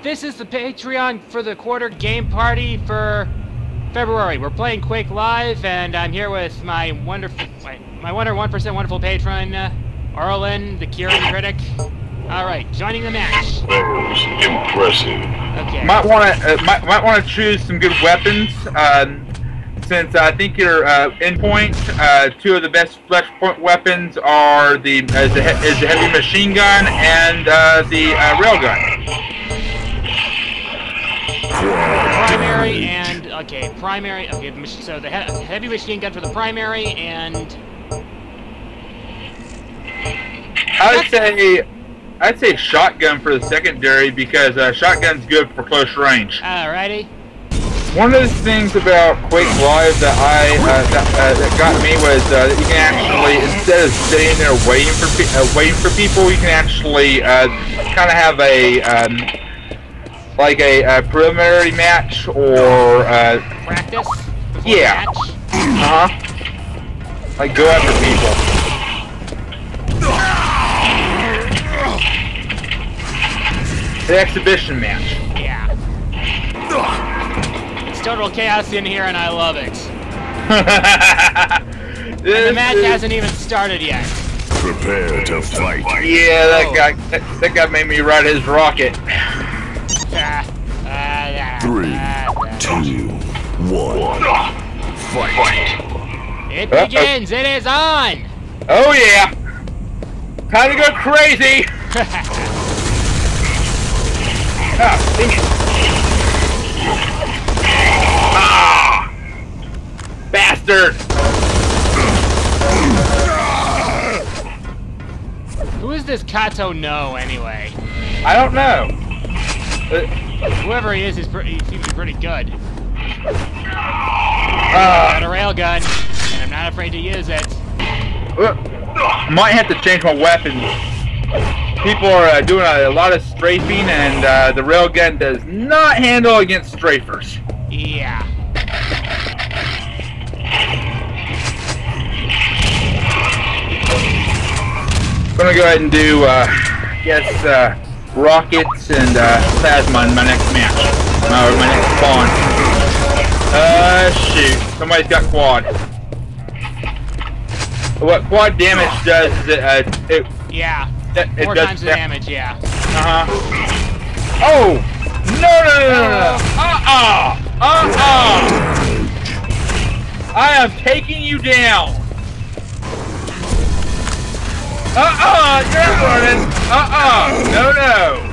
This is the Patreon for the quarter game party for February. We're playing Quake Live, and I'm here with my wonderful, my 1% wonderful patron, Arlen, the Kieran critic. All right, joining the match. Impressive. Okay. Might want to choose some good weapons. Since I think your endpoint, two of the best flashpoint weapons are the heavy machine gun and the railgun. Primary and primary. Okay, so the heavy machine gun for the primary, and I'd say shotgun for the secondary because shotgun's good for close range. Alrighty. One of the things about Quake Live that that got me was that you can actually, instead of sitting there waiting for people, you can actually kind of have a like a preliminary match or practice. Yeah. Match. Like go after people. The exhibition match. Yeah. It's total chaos in here, and I love it. And the match hasn't even started yet. Prepare to fight. Yeah, that guy made me ride his rocket. 3, 2, 1. Fight. It begins. It is on. Oh yeah. Time to go crazy. Ah, dang it. Ah! Bastard! Who is this Kato No, anyway? I don't know. Whoever he is, he seems to be pretty good. Got a railgun, and I'm not afraid to use it. Might have to change my weapons. People are doing a lot of strafing, and the railgun does not handle against strafers. Yeah. I'm gonna go ahead and do, rockets and plasma in my next match. Or my next spawn. Shoot. Somebody's got quad. What quad damage does is it Yeah. it Four does times the damage, yeah. Oh! No! I am taking you down! You're not running! No!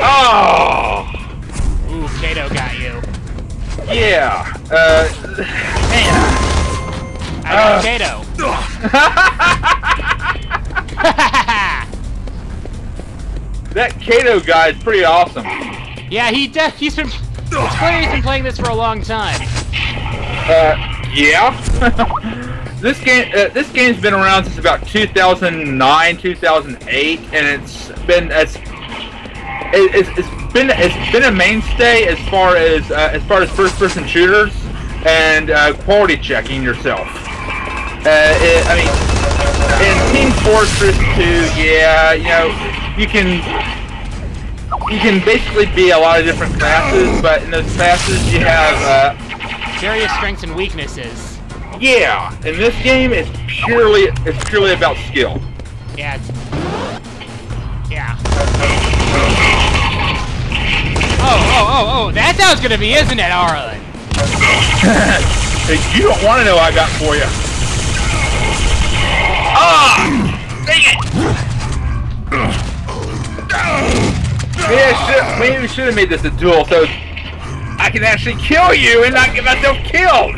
Oh! Ooh, Kato got you. Yeah, man. I got Kato. That Kato guy is pretty awesome. Yeah, he's been playing this for a long time. Yeah. This game's been around since about 2009, 2008, and it's been a mainstay as far as first-person shooters and quality checking yourself. I mean, in Team Fortress 2, yeah, you know, you can basically be a lot of different classes, but in those classes you have various strengths and weaknesses. Yeah, in this game it's purely about skill. Yeah. Yeah. Oh, that's how it's gonna be, isn't it, Arlen? You don't want to know what I got for you. Ah! Dang it! Maybe we should have made this a duel so I can actually kill you and not get myself killed.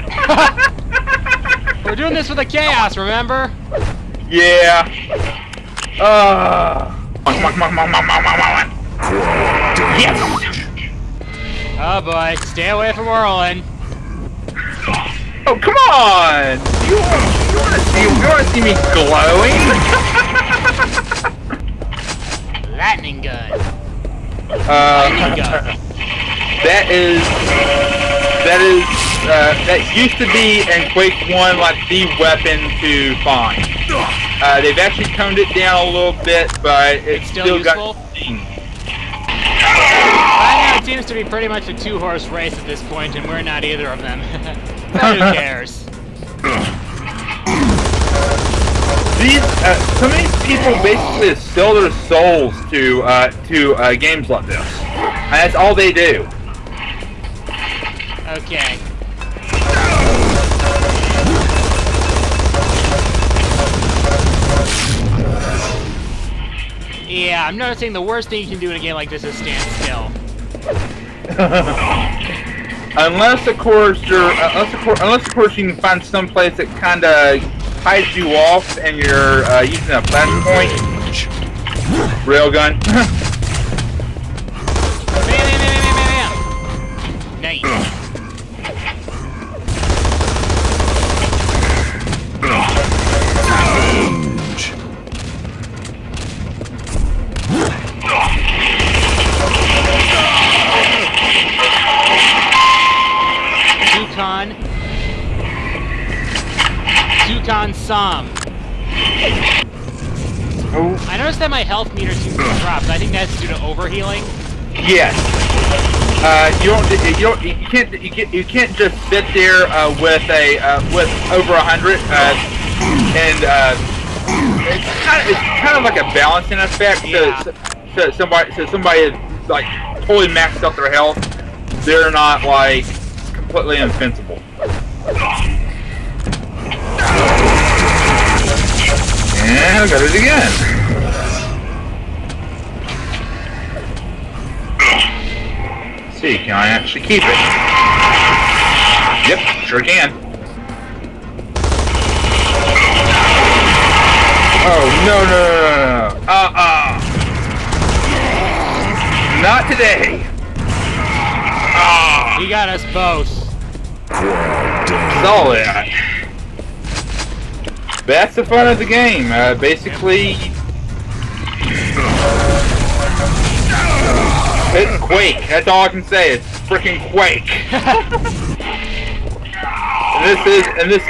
We're doing this for the chaos, remember? Yeah. Come on. Yes. Oh boy, stay away from Arlen. Oh, come on! You want to see me glowing? Lightning gun. Lightning gun. That used to be in Quake 1 like the weapon to find. They've actually toned it down a little bit, but it's still useful? got. Right now it seems to be pretty much a two-horse race at this point, and we're not either of them. But who cares? Some of these people basically sell their souls to games like this. And that's all they do. Okay. Yeah, I'm noticing the worst thing you can do in a game like this is stand still. Unless of course you can find some place that kind of hides you off and you're using a flashpoint railgun. Nice. Tucon Som. Oh. I noticed that my health meter seems to drop, but I think that's due to overhealing. Yes. You can't just sit there with over 100 and it's kind of like a balancing effect. Yeah. So somebody is like totally maxed out their health. They're not like completely invincible. And I got it again. Let's see, can I actually keep it? Yep, sure can. Oh, no. Not today. He got us both. Saw that. That's the fun of the game. Basically, it's Quake. That's all I can say. It's freaking Quake. and this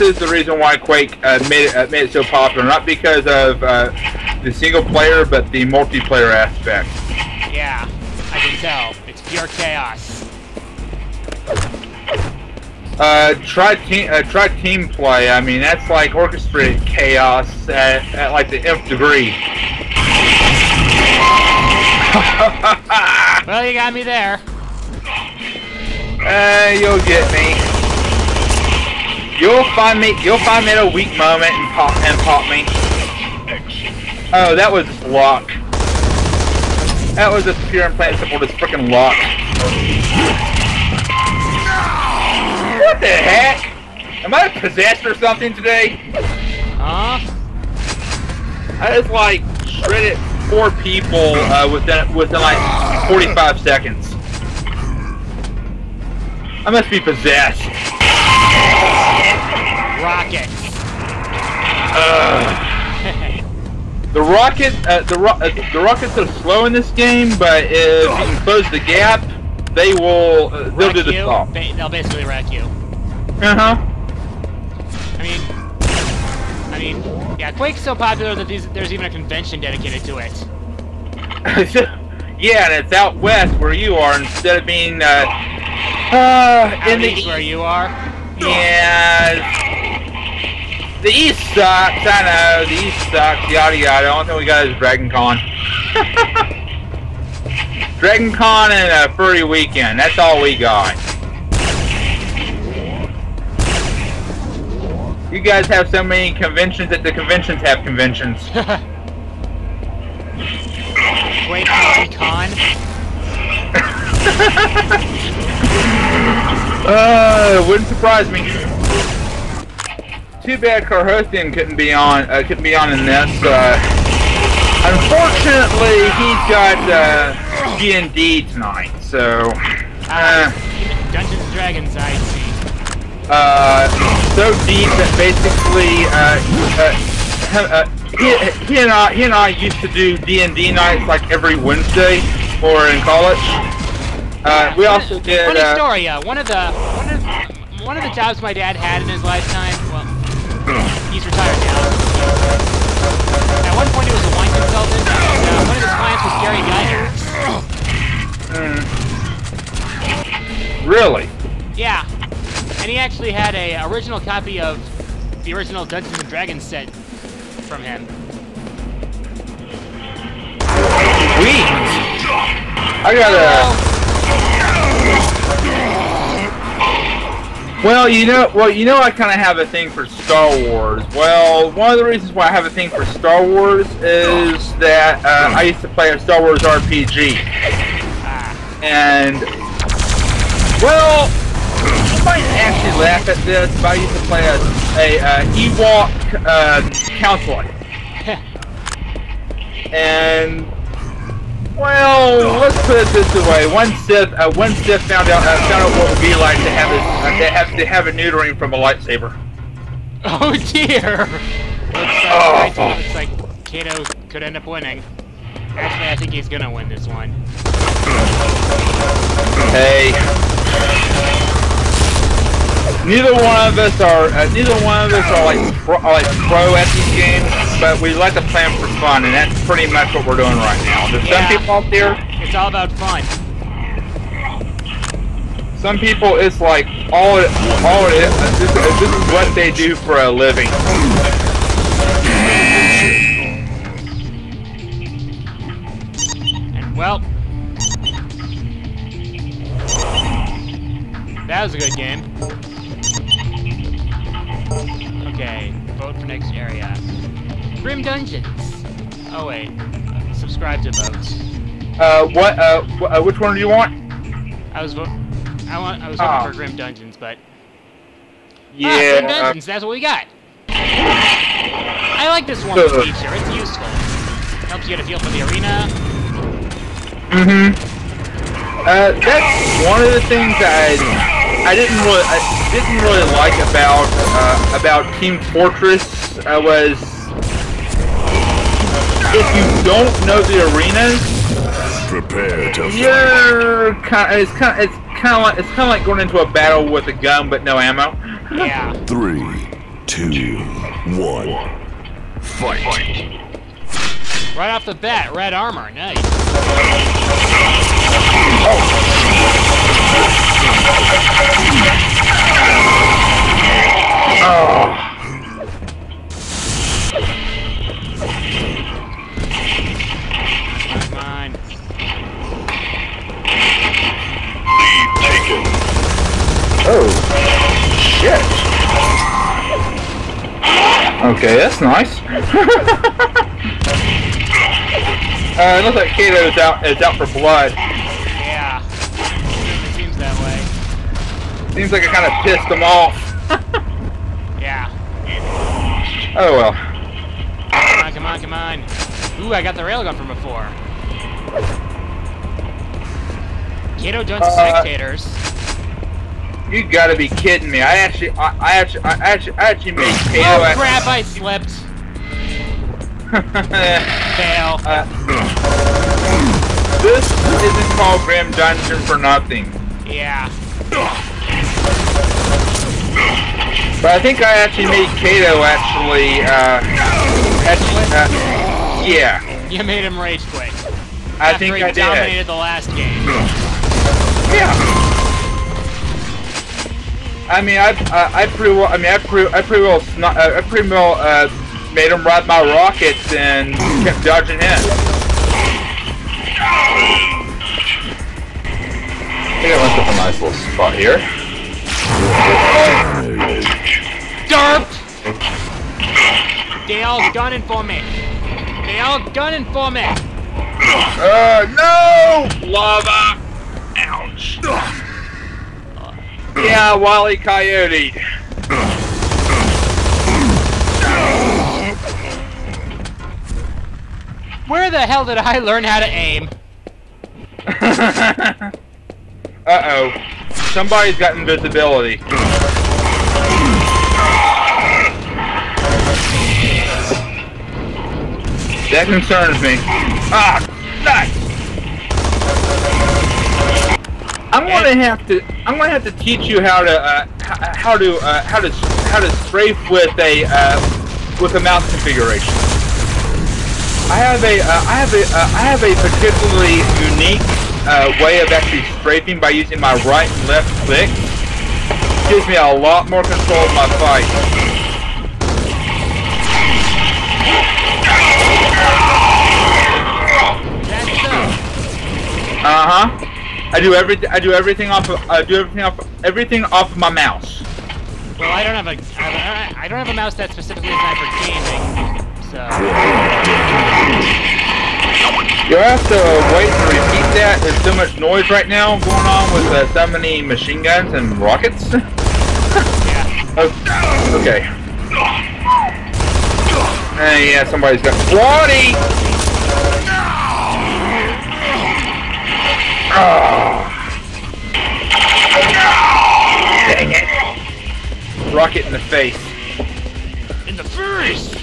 is the reason why Quake made it so popular. Not because of the single player, but the multiplayer aspect. Yeah, I can tell. It's pure chaos. Try team play. I mean, that's like orchestrated chaos at like the nth degree. Well, you got me there. You'll get me. You'll find me at a weak moment and pop me. Oh, that was luck. That was just pure and plain simple, just freaking luck. What the heck? Am I possessed or something today? Huh? I just like shredded 4 people within like 45 seconds. I must be possessed. Rocket. The rockets are slow in this game, but if you can close the gap, they'll do the stop. They'll basically wreck you. Uh-huh. I mean, yeah, Quake's so popular that there's even a convention dedicated to it. Yeah, and it's out west where you are instead of being in the east where you are. Yeah. The east sucks. I know the east sucks. Yada yada. The only thing we got is Dragon Con. Dragon Con and a furry weekend. That's all we got. You guys have so many conventions that the conventions have conventions. Quake Con. Wouldn't surprise me. Too bad Carhothian couldn't be on in this. Unfortunately, he's got D&D tonight, so. Dungeons and Dragons, I see. So deep that basically he and I used to do D&D nights like every Wednesday or in college. We also did. Funny story. One of the jobs my dad had in his lifetime. Well, he's retired now. At one point, he was a wine consultant, and one of his clients was Gary Gygax. Really? Yeah. And he actually had a original copy of the original Dungeons and Dragons set from him. Sweet. I gotta. Well, you know, I kind of have a thing for Star Wars. Well, one of the reasons why I have a thing for Star Wars is that I used to play a Star Wars RPG, and well, you might actually laugh at this, but I used to play a Ewok counselor, and well, let's put it this way: one Sith found out what it would be like to have a neutering from a lightsaber. Oh dear! Looks like Kato could end up winning. Actually, I think he's gonna win this one. Hey, neither one of us are like pro at these games, but we like to play them for fun, and that's pretty much what we're doing right now. There's some people out there. It's all about fun. Some people, it's like all it is. This is what they do for a living. And well, that was a good game. Okay, vote for next area. Grim Dungeons. Oh wait, subscribe to votes. Which one do you want? I was voting for Grim Dungeons, but yeah, Grim Dungeons. That's what we got. I like this one feature. It's useful. Helps you get a feel for the arena. That's one of the things that I didn't really like about Team Fortress was if you don't know the arenas, prepare to fight. It's kind of like going into a battle with a gun but no ammo. Yeah. 3, 2, 1, fight. Right off the bat, red armor. Nice. Oh. Come on. Lead taken. Oh. Shit. Okay, that's nice. It looks like Kato is out for blood. Yeah. It seems that way. Seems like I kind of pissed him off. Yeah. Oh well. Come on, come on, come on. Ooh, I got the railgun from before. Kato joins the spectators. You gotta be kidding me! I actually made Kato. Oh crap! I slipped. Fail. This isn't called Grim Dungeon for nothing. Yeah. But I think I actually made Kato yeah. You made him rage quit. I think I did. Dominated the last game. Yeah. I mean, I pretty well made him ride my rockets and kept dodging him. I think I went up a nice little spot here. Derp! They all gunning for me. They all gunning for me. No! Lava! Ouch! Yeah, Wile E. Coyote. Where the hell did I learn how to aim? Uh-oh. Somebody's got invisibility. That concerns me. Ah, nice. I'm gonna have to teach you how to strafe with a mouse configuration. I have a particularly unique way of actually strafing by using my right and left click. Gives me a lot more control of my fight. I do everything off of my mouse. Well, I don't have a mouse that's specifically designed for gaming, so. You'll have to wait to repeat that. There's so much noise right now going on with so many machine guns and rockets. Yeah. Okay. Yeah, somebody's got Squatty! Oh. Dang it. Rocket in the face. In the face!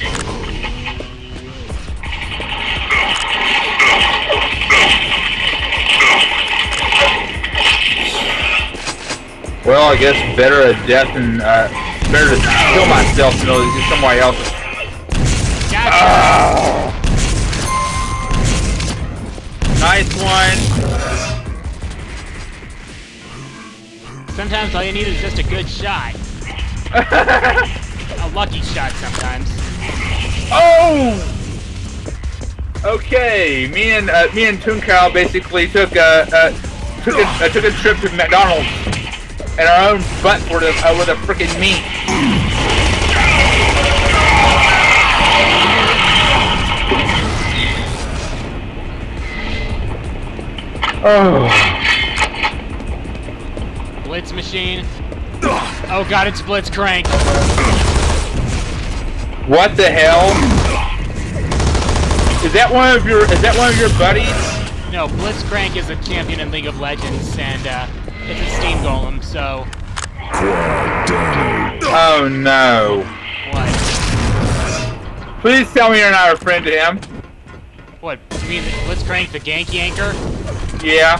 Well, I guess better a death than better to kill myself than to do somebody else's. Gotcha. Nice one. Sometimes all you need is just a good shot. A lucky shot sometimes. Oh! Okay, me and Toon Cow basically took a trip to McDonald's and our own butt with a frickin' meat. Oh. Blitz machine. Oh god, it's Blitzcrank. What the hell? Is that one of your buddies? No, Blitzcrank is a champion in League of Legends, and it's a Steam Golem, so. Oh no. What? Please tell me you're not a friend to him. What? You mean Blitzcrank the gank yanker? Yeah.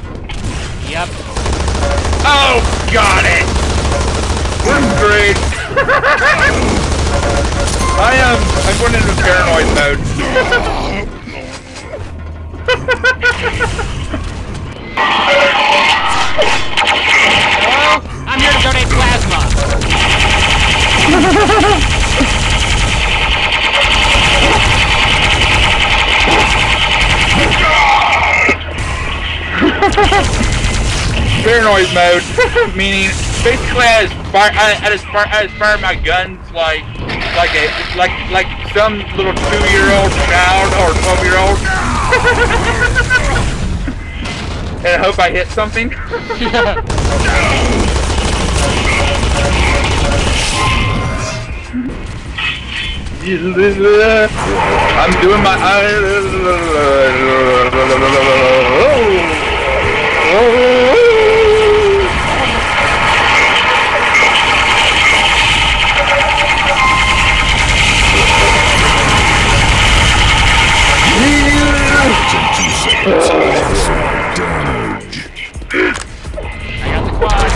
Yep. Oh, got it! We're great. I'm going into paranoid mode. Hello? I'm here to donate plasma. Paranoid mode, meaning basically I just fire my guns like some little 2-year-old child or 12-year-old, and I hope I hit something. I'm doing my. Damage. I got the quad.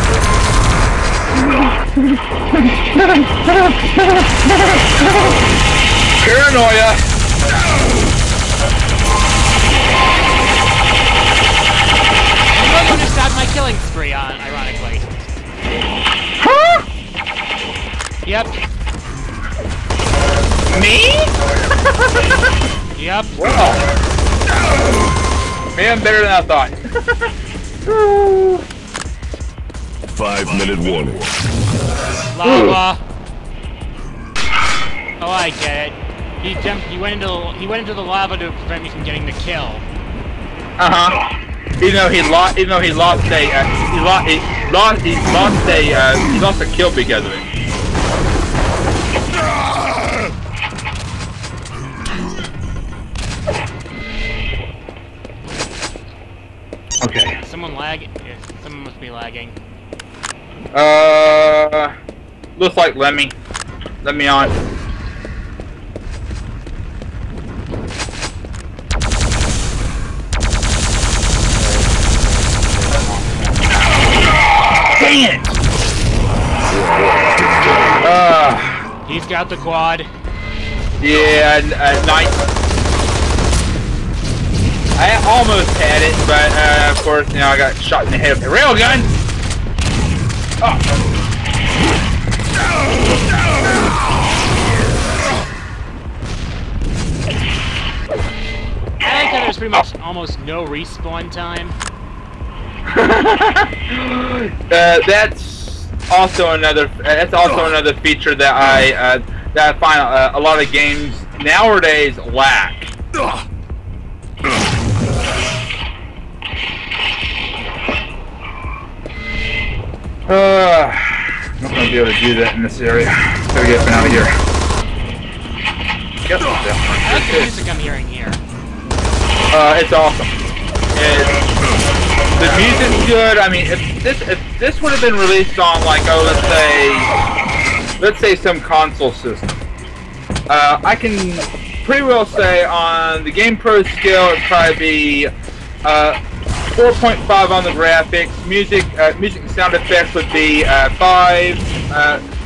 Paranoia. I'm going to stop my killing spree on, ironically. Huh? Yep. Me? Yep. Well. Man, better than I thought. 5-minute warning. Lava. Oh, I get it. He went into the lava to prevent me from getting the kill. Even though he lost a kill because of it. Okay. Someone someone must be lagging. Looks like Lemmy. Let me on. Dang it! He's got the quad. Yeah, nice. I almost had it, but of course, you know, I got shot in the head with a railgun. Oh. I like that there's pretty much almost no respawn time. That's also another feature that I find a lot of games nowadays lack. I'm not gonna be able to do that in this area. Gotta get out of here. Yep, I like the music I'm hearing here. It's awesome. The music's good. I mean, if this would have been released on like, oh, let's say some console system, I can pretty well say on the Game Pro scale it'd probably be 4.5 on the graphics. Music and sound effects would be 5.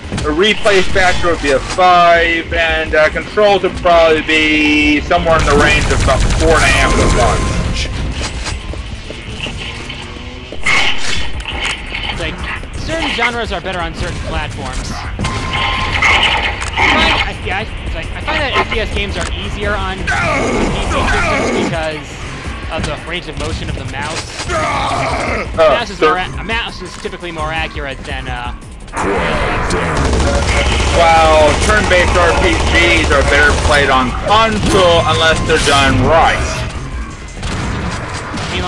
A replay factor would be a 5, and controls would probably be somewhere in the range of about 4.5 to 5. It's like certain genres are better on certain platforms. I find that FPS games are easier on PC systems because of the range of motion of the mouse. A mouse is typically more accurate than while turn-based RPGs are better played on console unless they're done right. You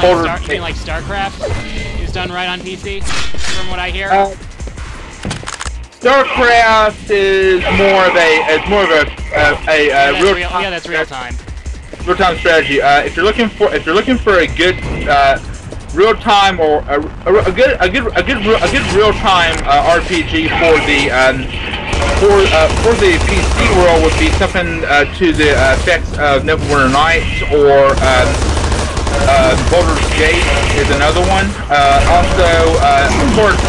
mean like StarCraft is done right on PC, from what I hear? StarCraft is more of a real-time. Yeah, that's real-time. Real-time strategy. If you're looking for a good real-time or a good real-time RPG for the PC world would be something to the effects of Neverwinter Nights or Baldur's Gate is another one. Also, of course,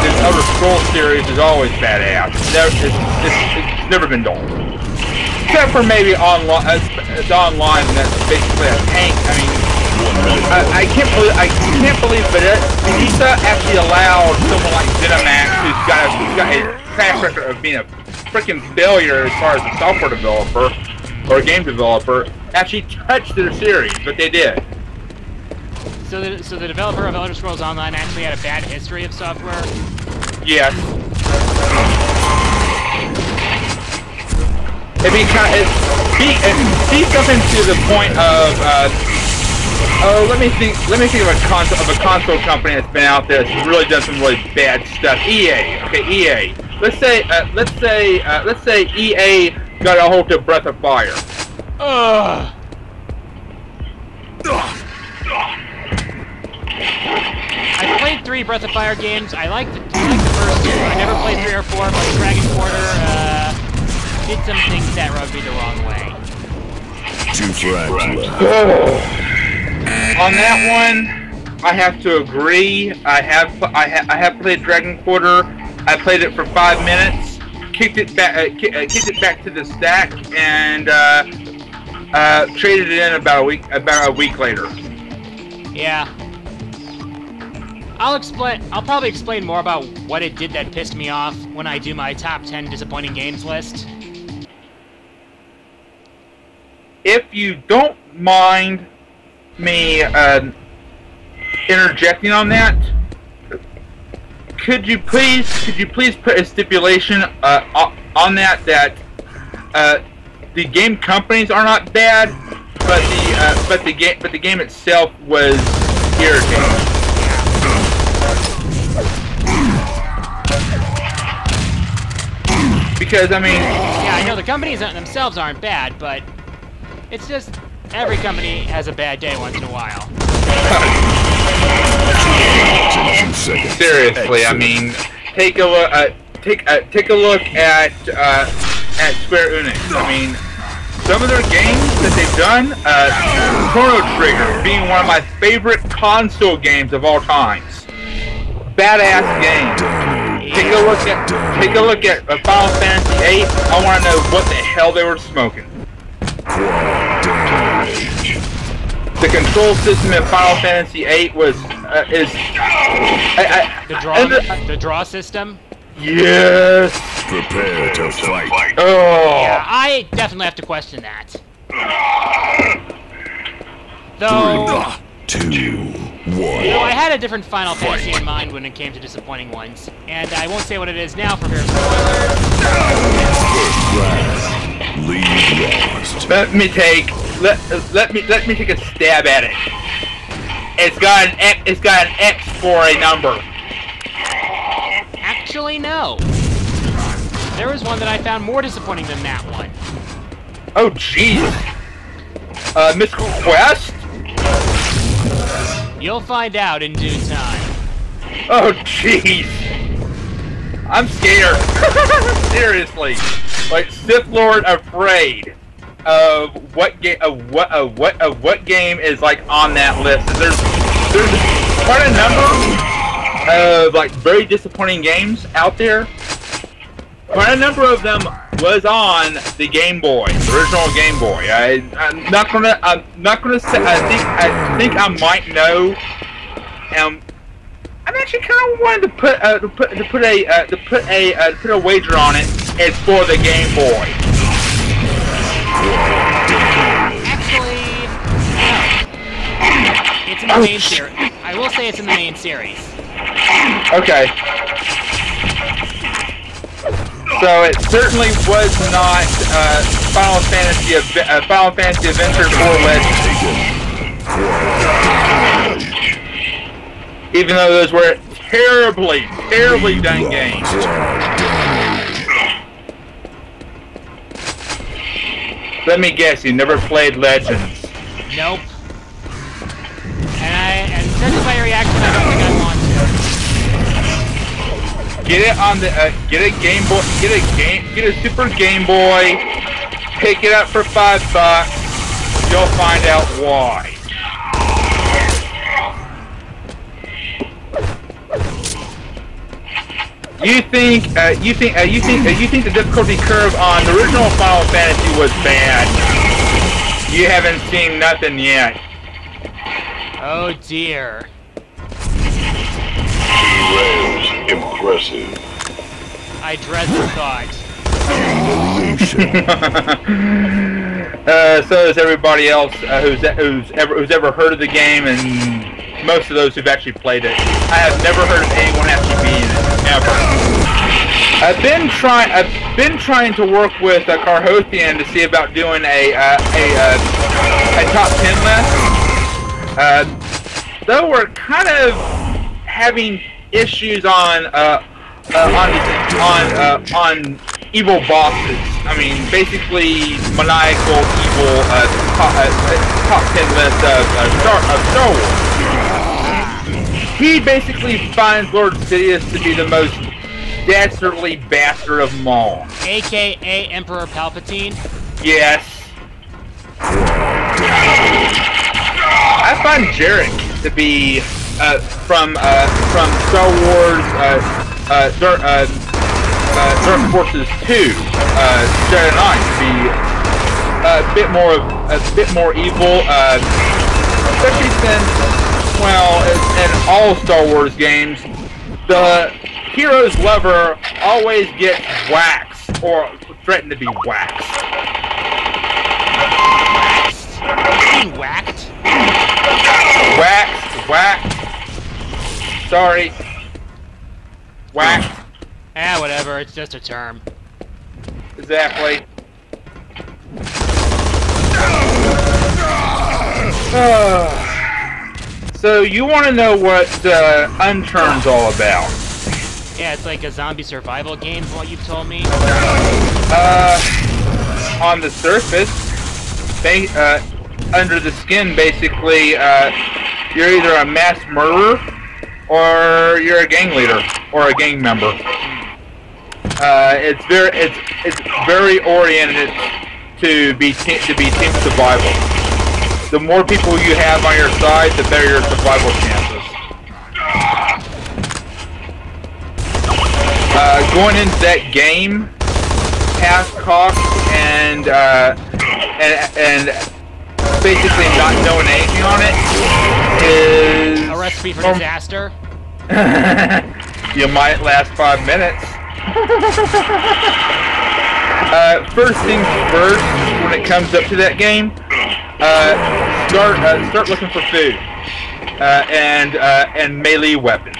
the Elder Scrolls series is always badass. It's never been dull. Except for maybe online, it's online, and that's basically a tank. I mean, I can't believe Bethesda actually allowed someone like ZeniMax, who's got a track record of being a freaking failure as far as a software developer or a game developer, actually touch their series, but they did. So the developer of Elder Scrolls Online actually had a bad history of software? Yes. He's something to the point of let me think of a console company that's been out there that's really done some really bad stuff. EA. Okay, EA. Let's say EA got a hold of Breath of Fire. I played 3 Breath of Fire games. I like the first 2. I never played 3 or 4, but Dragon Quarter did some things that rubbed me the wrong way. On that one, I have to agree. I have played Dragon Quarter. I played it for 5 minutes, kicked it back to the stack, and traded it in about a week later. Yeah. I'll probably explain more about what it did that pissed me off when I do my top 10 disappointing games list. If you don't mind me interjecting on that, could you please put a stipulation on that the game companies are not bad, but the game itself was irritating. Because I mean, yeah, I know the companies themselves aren't bad, but it's just every company has a bad day once in a while. Seriously, I mean, take a look at Square Enix. I mean, some of their games that they've done, Chrono Trigger being one of my favorite console games of all times. Badass game. Take a look at Final Fantasy VIII. I want to know what the hell they were smoking. the control system in Final Fantasy VIII was the draw system. Yes. Prepare to fight. Oh. Yeah, I definitely have to question that. Though, 3, 2, 1. I had a different Final Fantasy in mind when it came to disappointing ones, and I won't say what it is now for fear of spoilers. Lead lost. Let me take a stab at it. It's got an X for a number. Actually, no. There was one that I found more disappointing than that one. Oh jeez. Mystical Quest? You'll find out in due time. Oh jeez. I'm scared. Seriously. Like Sith Lord afraid of what game is like on that list. There's quite a number of like very disappointing games out there. Quite a number of them was on the Game Boy, the original Game Boy. I'm not gonna say. I think I might know. I'm actually kind of wanting to put a wager on it. It's for the Game Boy. Actually, no. It's in the main series. I will say it's in the main series. Okay. So it certainly was not Final Fantasy Adventure 4 Legends. Even though those were terribly done games. Let me guess, you never played Legends. Nope. And judging by your reaction, I don't think I want to. Get it on the get a Game Boy, get a Super Game Boy, pick it up for $5. You'll find out why. You think the difficulty curve on the original Final Fantasy was bad? You haven't seen nothing yet. Oh dear. Impressive. I dread the thought. So does everybody else who's ever heard of the game, and most of those who've actually played it. I have never heard of anyone actually being it, ever. I've been trying to work with Carhothian to see about doing a top 10 list. Though we're kind of having issues on evil bosses. I mean, basically maniacal evil top 10 list of Star Wars. He basically finds Lord Sidious to be the most dastardly bastard of them all. AKA Emperor Palpatine? Yes. I find Jarek to be from Star Wars Dark Forces 2 Jedi Knight to be a bit more evil, especially since, well, in all Star Wars games, the hero's lover always gets waxed or threatened to be waxed. Whacked? Waxed. Sorry. Waxed. Whatever, it's just a term. Exactly. So you want to know what Unturned's all about? Yeah, it's like a zombie survival game from what you've told me. On the surface, under the skin, basically, you're either a mass murderer or you're a gang leader or a gang member. It's very oriented to be team survival. The more people you have on your side, the better your survival chances. Going into that game, half-cocked and basically not knowing anything on it is A recipe for disaster. You might last 5 minutes. First things first, when it comes up to that game, start looking for food and melee weapons.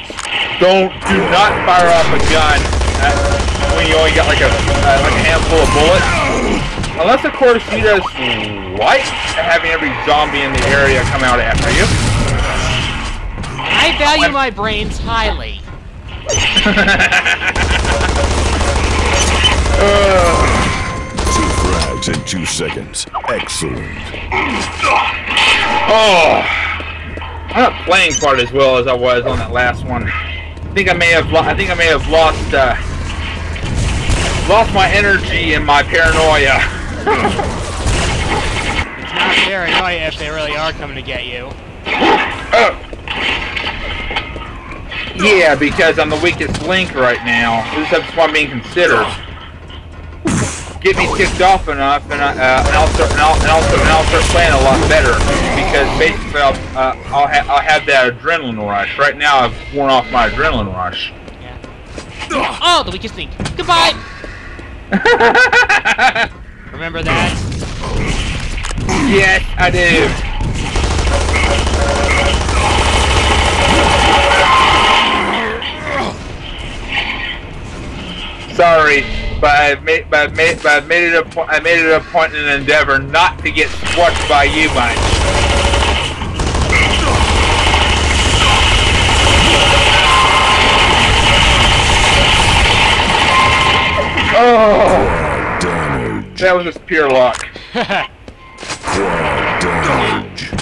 Do not fire off a gun when you only got like a handful of bullets. Unless, of course, you just like having every zombie in the area come out after you. I value my brains highly. 2 frags in 2 seconds. Excellent. Oh, I'm not playing quite as well as I was on that last one. I think I may have lost my energy and my paranoia. It's not paranoia if they really are coming to get you. Yeah, because I'm the weakest link right now. That's why I'm being considered. Get me kicked off enough, and I'll start playing a lot better. Because basically, I'll have that adrenaline rush. Right now, I've worn off my adrenaline rush. Yeah. Oh, the weakest link. Goodbye. Remember that? Yes, I do. Sorry, but I've made it a point and an endeavor not to get squashed by you much. Oh, that was just pure luck.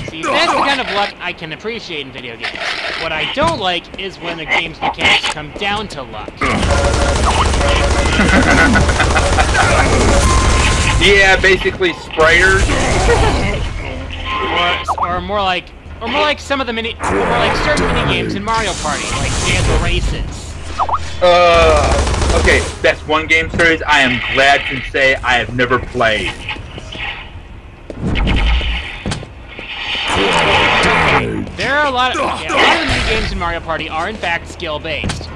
See, that's the kind of luck I can appreciate in video games. What I don't like is when the game's mechanics come down to luck. Yeah, basically sprayers. or more like some of the certain mini games in Mario Party, like dance races. Okay, that's one game series I am glad to say I have never played. There are a lot of the mini games in Mario Party are in fact skill-based.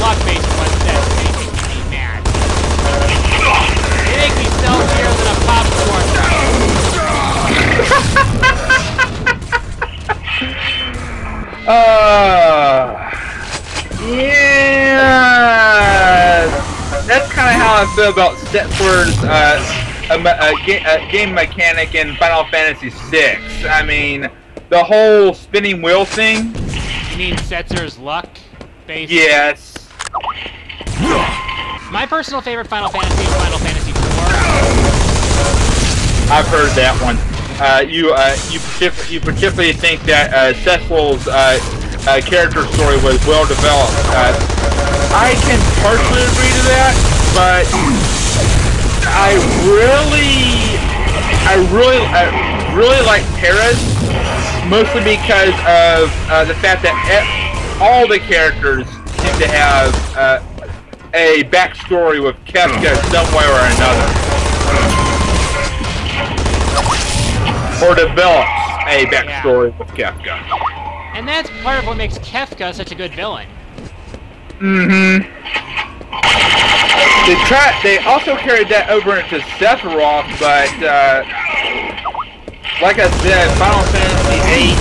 Luck-based ones that make me mad. They make me saltier than a popcorn. Yeah, that's kind of how I feel about Settlers, game mechanic in Final Fantasy VI. I mean, the whole spinning wheel thing. You mean Setzer's luck? Based? Yes. My personal favorite Final Fantasy is Final Fantasy IV. I've heard that one. You particularly think that Cecil's character story was well developed. I can partially agree to that, but I really like Paris, mostly because of the fact that all the characters seem to have a backstory with Kefka some way or another. Or develops a backstory with Kefka. And that's part of what makes Kefka such a good villain. Mm-hmm. They also carried that over into Sephiroth, but like I said, Final Fantasy VIII,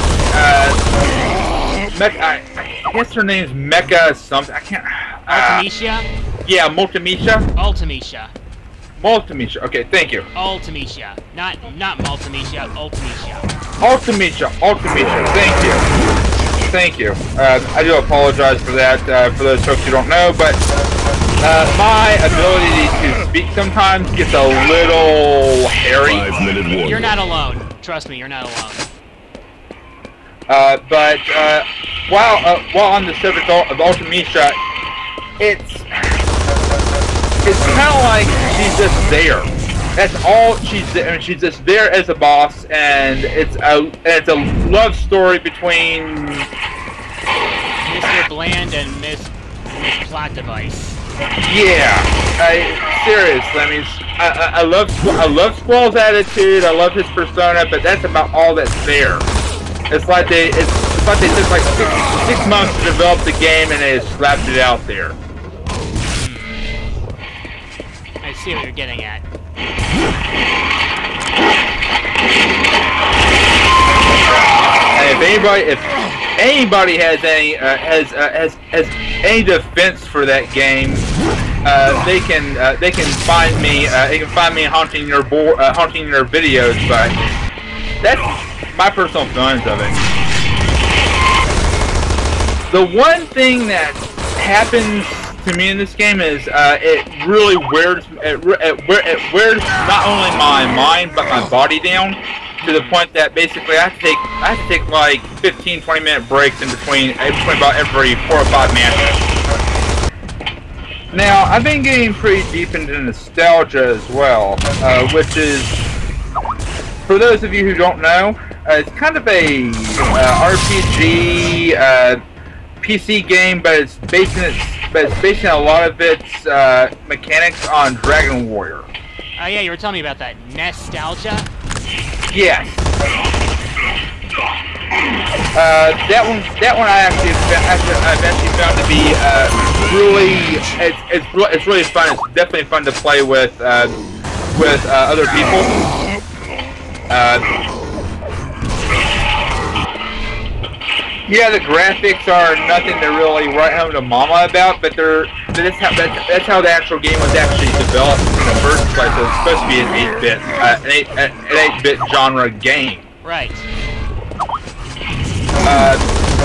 I guess her name's Mecha something. I can't. Ultimecia? Yeah, Multimecia. Ultimecia. Multimecia. Okay, thank you. Ultimecia. Not Multimecia, Ultimecia. Ultimecia. Thank you. Thank you. I do apologize for that, for those folks who don't know, but my ability to speak sometimes gets a little hairy. 5-minute warning. You're not alone. Trust me, you're not alone. But while on the subject of Ultimecia, it's kind of like she's just there. That's all she's there. I mean, she's just there as a boss, and it's a love story between Mr. Bland and Miss Plot Device. Yeah, seriously. I mean, I love Squall's attitude. I love his persona, but that's about all that's there. It's like they took like six months to develop the game and they slapped it out there. I see what you're getting at. And if anybody has any defense for that game, they can find me. They can find me haunting your videos, but that's my personal feelings of it. The one thing that happens to me in this game is it really wears not only my mind but my body down, to the point that basically I have to take like 15-20 minute breaks in between about every 4 or 5 matches. Now I've been getting pretty deep into nostalgia as well, which is, for those of you who don't know, it's kind of a RPG PC game, but it's basing a lot of its mechanics on Dragon Warrior. Oh yeah, you were telling me about that nostalgia. Yes. That one I actually eventually found to be it's really fun. It's definitely fun to play with other people. Yeah, the graphics are nothing to really write home to mama about, but that's how the actual game was actually developed in the first place. It was supposed to be an 8-bit genre game. Right.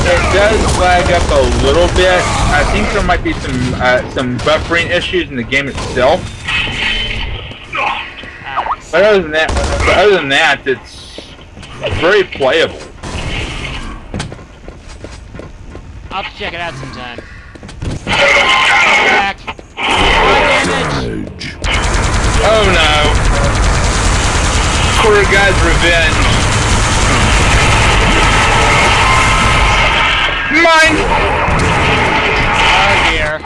It does lag up a little bit. I think there might be some buffering issues in the game itself. But other than that, it's very playable. I'll have to check it out sometime. Back. Damage. Oh no. Poor guy's revenge. Mine! Oh dear.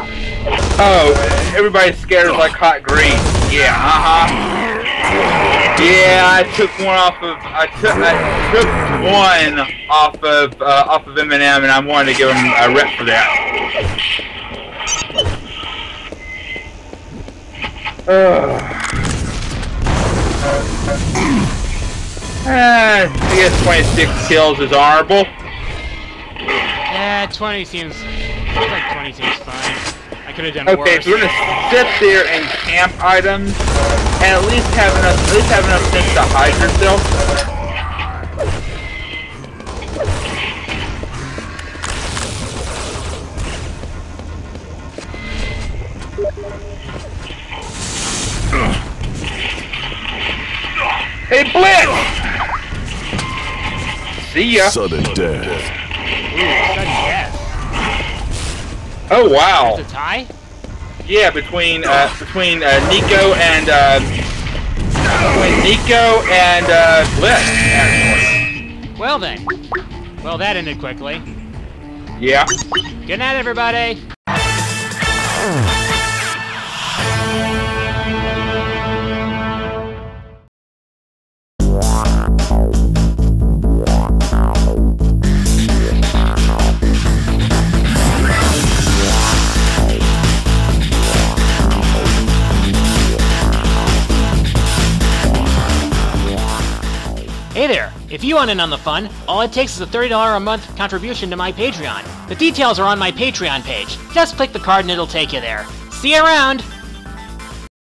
Oh, everybody's scared like hot grease. Yeah, Yeah, I took one off of Eminem, and I wanted to give him a rep for that. I guess 26 kills is honorable. Yeah, 20 seems like 20 seems fine. I could have done worse. Okay, so we're gonna sit there and camp items, and at least have enough sense to hide yourself. Hey, Blitz! See ya. Sudden death. Ooh, sudden death. Oh wow. It's a tie? Yeah, between Nico and Blitz, actually. Well then. Well, that ended quickly. Yeah. Good night, everybody. Hey there! If you want in on the fun, all it takes is a $30 a month contribution to my Patreon. The details are on my Patreon page. Just click the card and it'll take you there. See you around!